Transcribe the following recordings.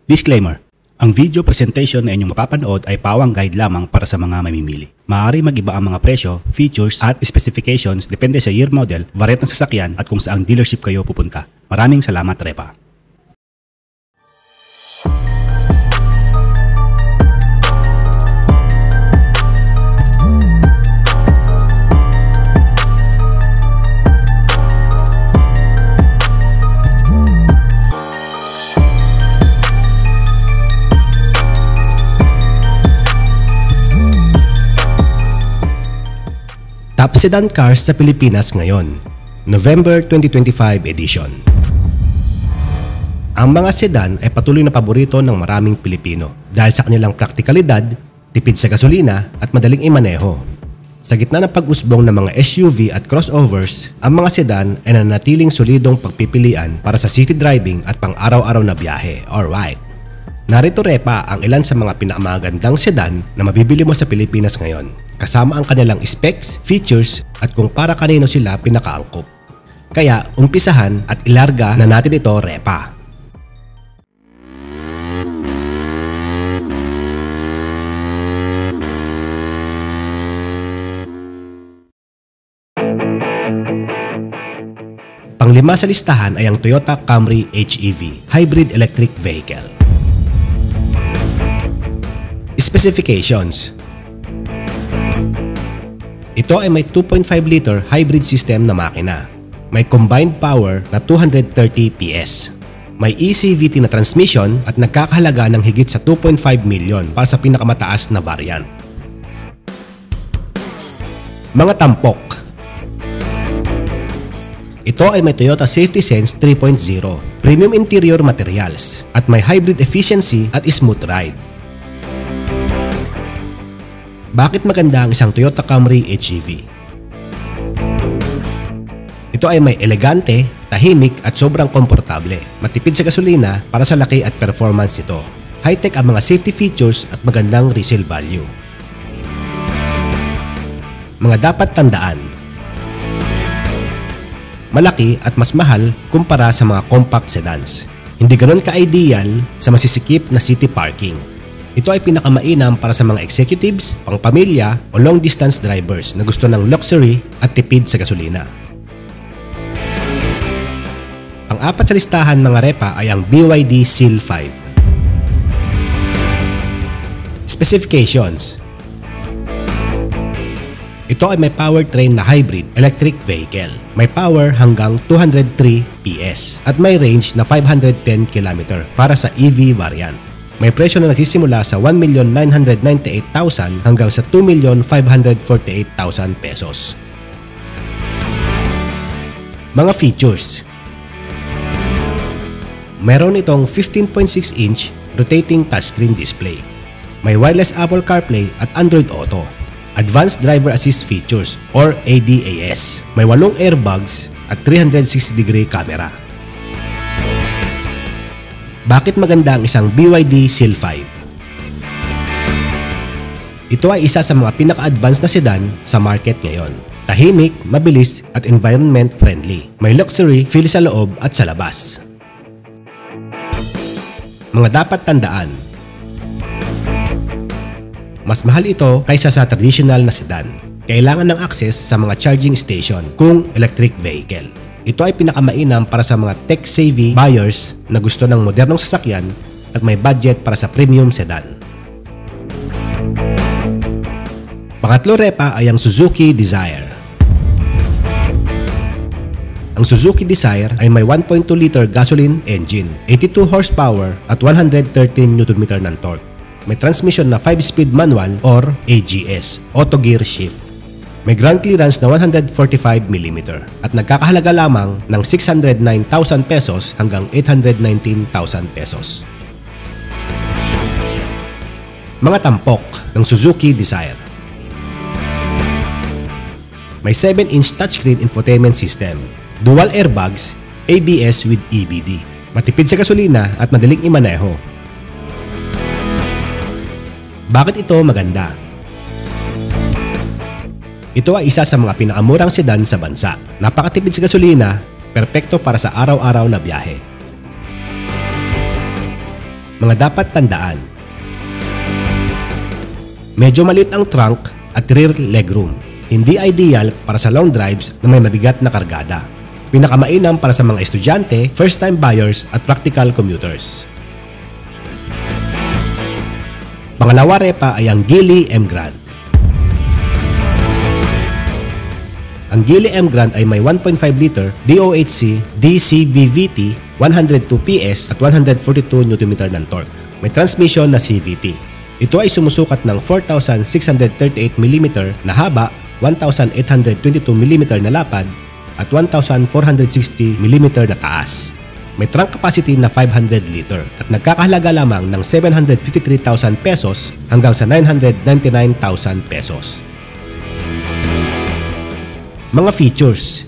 Disclaimer: ang video presentation na inyong mapapanood ay pawang guide lamang para sa mga mamimili. Maaari mag-iba ang mga presyo, features at specifications depende sa year model, variant ng sasakyan at kung saang dealership kayo pupunta. Maraming salamat, Repa. Top Sedan Cars sa Pilipinas ngayon, November 2025 edition. Ang mga sedan ay patuloy na paborito ng maraming Pilipino dahil sa kanilang praktikalidad, tipid sa gasolina at madaling imaneho. Sa gitna ng pag-usbong ng mga SUV at crossovers, ang mga sedan ay nanatiling solidong pagpipilian para sa city driving at pang-araw-araw na biyahe or ride. Narito Repa ang ilan sa mga pinakamagandang sedan na mabibili mo sa Pilipinas ngayon, kasama ang kanilang specs, features at kung para kanino sila pinakaangkop. Kaya umpisahan at ilarga na natin ito, Repa. Panglima sa listahan ay ang Toyota Camry HEV, Hybrid Electric Vehicle. Specifications: ito ay may 2.5 liter hybrid system na makina. May combined power na 230 PS. May ECVT na transmission at nagkakahalaga ng higit sa 2.5 million para sa pinakamataas na variant. Mga tampok: ito ay may Toyota Safety Sense 3.0, premium interior materials at may hybrid efficiency at smooth ride. Bakit maganda ang isang Toyota Camry HEV? Ito ay may elegante, tahimik at sobrang komportable. Matipid sa gasolina para sa laki at performance nito. High-tech ang mga safety features at magandang resale value. Mga dapat tandaan: malaki at mas mahal kumpara sa mga compact sedans. Hindi ganoon ka-ideal sa masisikip na city parking. Ito ay pinakamainam para sa mga executives, pangpamilya o long-distance drivers na gusto ng luxury at tipid sa gasolina. Ang apat sa listahan mga Repa ay ang BYD Seal 5. Specifications: ito ay may powertrain na hybrid electric vehicle. May power hanggang 203 PS at may range na 510 km para sa EV variant. May presyo na nagsisimula sa 1,998,000 hanggang sa 2,548,000 pesos. Mga features: meron itong 15.6-inch rotating touchscreen display. May wireless Apple CarPlay at Android Auto. Advanced Driver Assist Features or ADAS. May 8 airbags at 360-degree camera. Bakit maganda ang isang BYD Seal 5? Ito ay isa sa mga pinaka-advanced na sedan sa market ngayon. Tahimik, mabilis at environment friendly. May luxury feel sa loob at sa labas. Mga dapat tandaan: mas mahal ito kaysa sa traditional na sedan. Kailangan ng access sa mga charging station kung electric vehicle. Ito ay pinakamainam para sa mga tech-savvy buyers na gusto ng modernong sasakyan at may budget para sa premium sedan. Pangatlo Repa ay ang Suzuki Dzire. Ang Suzuki Dzire ay may 1.2 liter gasoline engine, 82 horsepower at 113 Nm ng torque. May transmission na 5-speed manual or AGS, auto gear shift. May ground clearance na 145 mm at nagkakahalaga lamang ng 609,000 pesos hanggang 819,000 pesos. Mga tampok ng Suzuki Dzire: may 7-inch touchscreen infotainment system, dual airbags, ABS with EBD, matipid sa gasolina at madaling imaneho. Bakit ito maganda? Ito ay isa sa mga pinakamurang sedan sa bansa. Napakatipid sa gasolina, perpekto para sa araw-araw na biyahe. Mga dapat tandaan. Medyo maliit ang trunk at rear legroom. Hindi ideal para sa long drives na may mabigat na kargada. Pinakamainam para sa mga estudyante, first-time buyers at practical commuters. Pangalawa repa ay ang Geely M Grand. Ang Geely M Grand ay may 1.5 liter DOHC DCVVT, 102 PS at 142 Nm ng torque. May transmission na CVT. Ito ay sumusukat ng 4,638 mm na haba, 1,822 mm na lapad at 1,460 mm na taas. May trunk capacity na 500 liter at nagkakahalaga lamang ng 753,000 pesos hanggang sa 999,000 pesos. Mga features.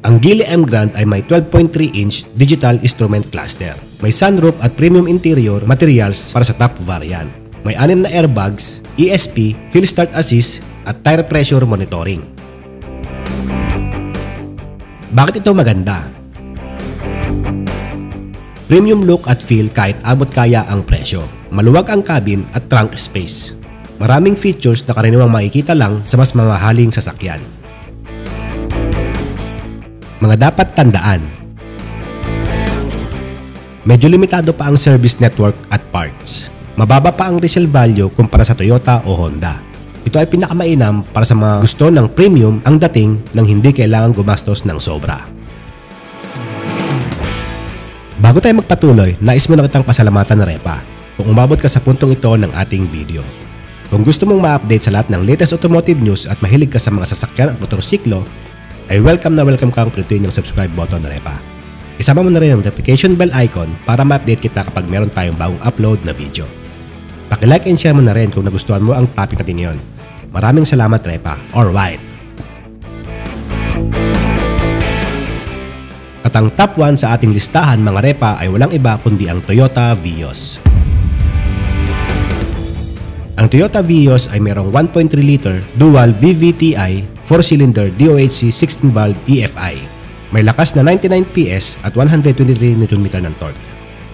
Ang Geely M Grand ay may 12.3-inch digital instrument cluster. May sunroof at premium interior materials para sa top variant. May 6 na airbags, ESP, hill start assist at tire pressure monitoring. Bakit ito maganda? Premium look at feel kahit abot kaya ang presyo. Maluwag ang cabin at trunk space. Maraming features na karaniwang makikita lang sa mas mamahaling sasakyan. Mga dapat tandaan. Medyo limitado pa ang service network at parts. Mababa pa ang resale value kumpara sa Toyota o Honda. Ito ay pinakamainam para sa mga gusto ng premium ang dating nang hindi kailangan gumastos ng sobra. Bago tayo magpatuloy, nais mo na kitang pasalamatan na Repa kung umabot ka sa puntong ito ng ating video. Kung gusto mong ma-update sa lahat ng latest automotive news at mahilig ka sa mga sasakyan at motorsiklo, ay welcome kang pindutin yung subscribe button na Repa. Isama mo na rin ang notification bell icon para ma-update kita kapag meron tayong bagong upload na video. Paki-like and share mo na rin kung nagustuhan mo ang topic natin ngayon. Maraming salamat Repa. Alright! At ang top 1 sa ating listahan mga Repa ay walang iba kundi ang Toyota Vios. Ang Toyota Vios ay mayroong 1.3 liter dual VVTi 4-cylinder DOHC 16-valve EFI. May lakas na 99 PS at 123 Nm ng torque.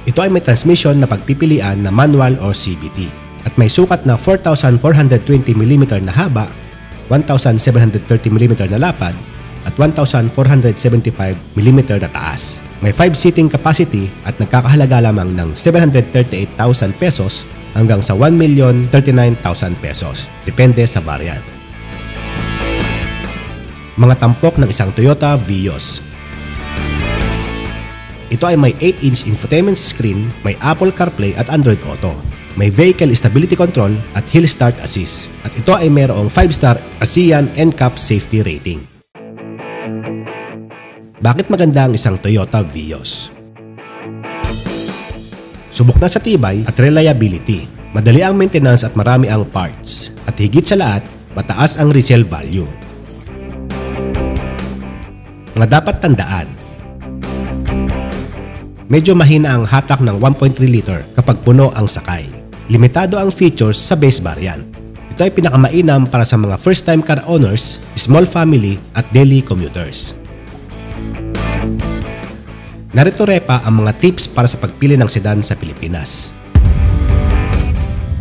Ito ay may transmission na pagpipilian na manual o CVT at may sukat na 4,420 mm na haba, 1,730 mm na lapad at 1,475 mm na taas. May 5-seating capacity at nagkakahalaga lamang ng 738,000 pesos hanggang sa 1,039,000 pesos, depende sa variant. Mga tampok ng isang Toyota Vios. Ito ay may 8-inch infotainment screen, may Apple CarPlay at Android Auto. May vehicle stability control at hill start assist. At ito ay mayroong 5-star ASEAN NCAP safety rating. Bakit maganda ang isang Toyota Vios? Subok na sa tibay at reliability. Madali ang maintenance at marami ang parts. At higit sa lahat, mataas ang resale value. Mga dapat tandaan. Medyo mahina ang hatak ng 1.3 liter kapag puno ang sakay. Limitado ang features sa base variant. Ito ay pinakamainam para sa mga first-time car owners, small family at daily commuters. Narito Repa ang mga tips para sa pagpili ng sedan sa Pilipinas.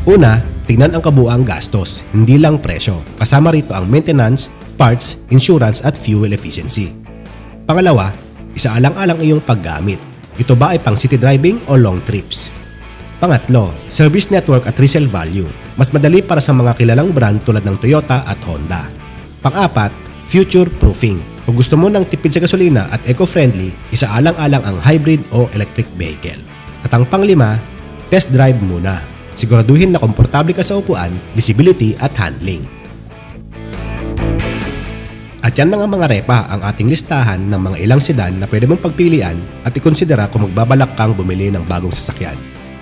Una, tingnan ang kabuuang gastos, hindi lang presyo. Kasama rito ang maintenance, parts, insurance at fuel efficiency. Pangalawa, isaalang-alang iyong paggamit. Ito ba ay pang city driving o long trips? Pangatlo, service network at resale value. Mas madali para sa mga kilalang brand tulad ng Toyota at Honda. Pang-apat, future proofing. Kung gusto mo ng tipid sa gasolina at eco-friendly, isaalang-alang ang hybrid o electric vehicle. At ang pang-lima, test drive muna. Siguraduhin na komportable ka sa upuan, visibility at handling. At yan na nga mga Repa ang ating listahan ng mga ilang sedan na pwede mong pagpilian at ikonsidera kung magbabalak kang bumili ng bagong sasakyan.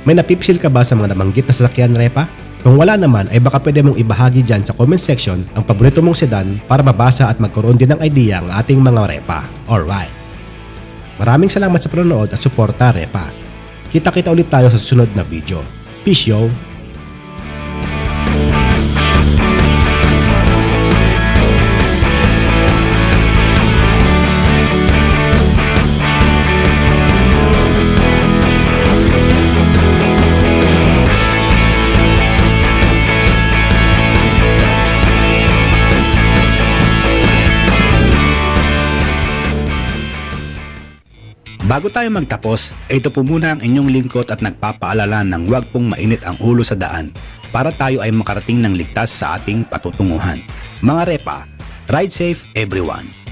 May napipisil ka ba sa mga nabanggit na sasakyan Repa? Kung wala naman ay baka pwede mong ibahagi dyan sa comment section ang paborito mong sedan para mabasa at magkaroon din ng idea ang ating mga Repa. Alright! Maraming salamat sa panonood at suporta Repa. Kita-kita ulit tayo sa susunod na video. Peace yo! Bago tayo magtapos, ito po muna ang inyong lingkod at nagpapaalala ng huwag pong mainit ang ulo sa daan para tayo ay makarating ng ligtas sa ating patutunguhan. Mga repa, ride safe everyone!